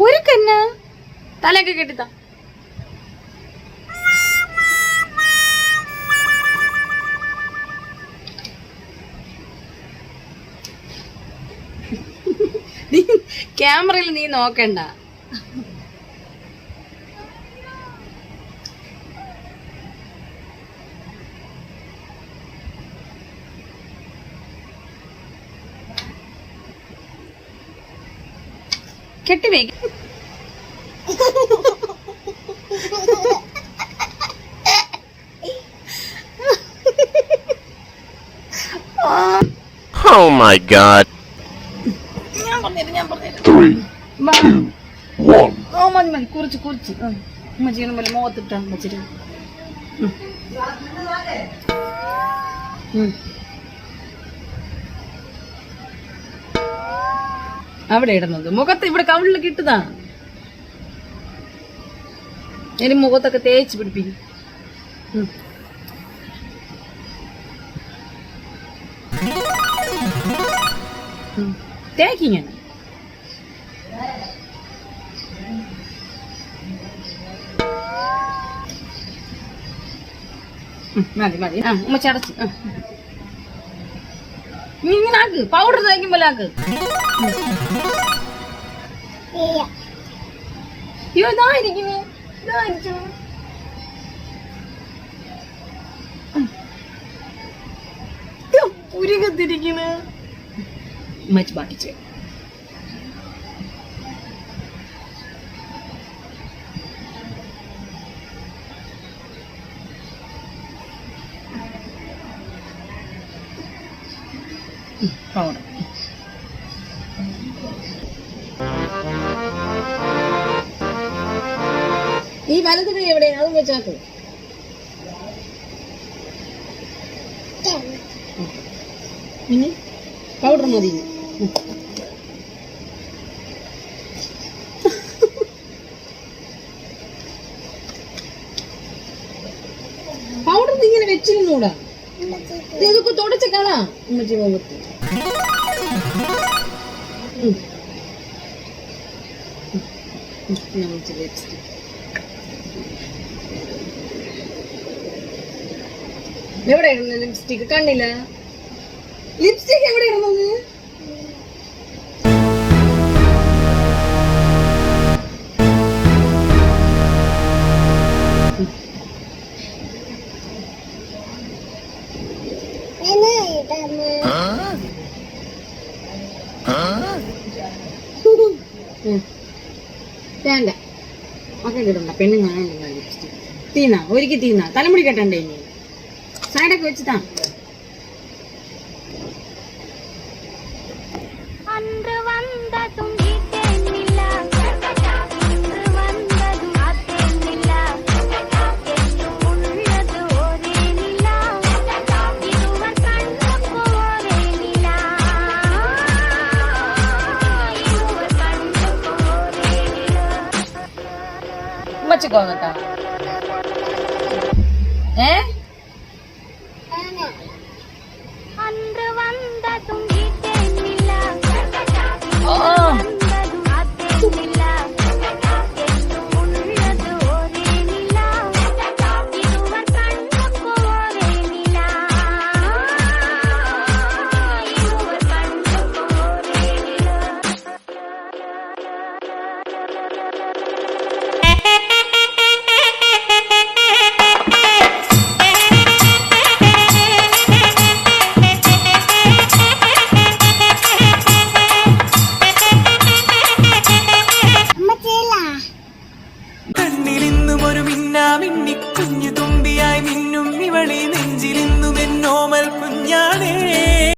ഒരു കന്ന തലയൊക്കെ കെട്ടിത്താ. ക്യാമറയിൽ നീ നോക്കണ്ട. കെട്ടിവേ. Oh my God. 3, 2, 1. മതി കുറിച്ച് ഉമ്മച്ചീനും പോലെ മുഖത്തിട്ടാണ് ഉമ്മച്ചിട്ട്. അവിടെ ഇടുന്നത് മുഖത്ത് ഇവിടെ കവിളിൽ കിട്ടുന്നതാണ്. ഇനി മുഖത്തൊക്കെ തേച്ച് പിടിപ്പിക്കും. തേക്കിങ്ങനെ മതി. ഉമ്മച്ചി അടച്ച് ഇങ്ങനെ ആക്ക്. പൗഡർ തേക്കുമ്പോൾ ആക്ക്. അയ്യോ ഇതായിരിക്കുന്നു. പുരികത്തിരിക്കുന്നു. ഉമ്മച്ചി ബാക്കിച്ച് പൗഡർ. ഈ വലത് കൈ എവിടെ? അതും വെച്ചാക്ക്. ഇനി പൗഡർ മതി. പൗഡർ ഇങ്ങനെ വെച്ചിരുന്നൂടാ. ഇതൊക്കെ തുടച്ച കളാ ഉമ്മച്ചി മുഖത്ത്. എവിടെ ഇടുന്ന ലിപ്സ്റ്റിക്? കണ്ണില്ല. ലിപ്സ്റ്റിക് എവിടെ ഇടുന്നത്? വേണ്ട മക്കൾ ഇടണ്ട. പെണ്ണുങ്ങളാണ് ലിപ്സ്റ്റിക്. തീന്നാ ഒരിക്കൽ തീന്നാ. തലമുടി കെട്ടണ്ടേ? ഇനി സൈഡൊക്കെ വെച്ചിട്ടാ. ഉമ്മച്ചിക്കോന്നട്ടാ. കുഞ്ഞു തുമ്പിയായി മിന്നും ഇവളി നെഞ്ചിലിന്നും എന്നോമൽ കുഞ്ഞാണേ.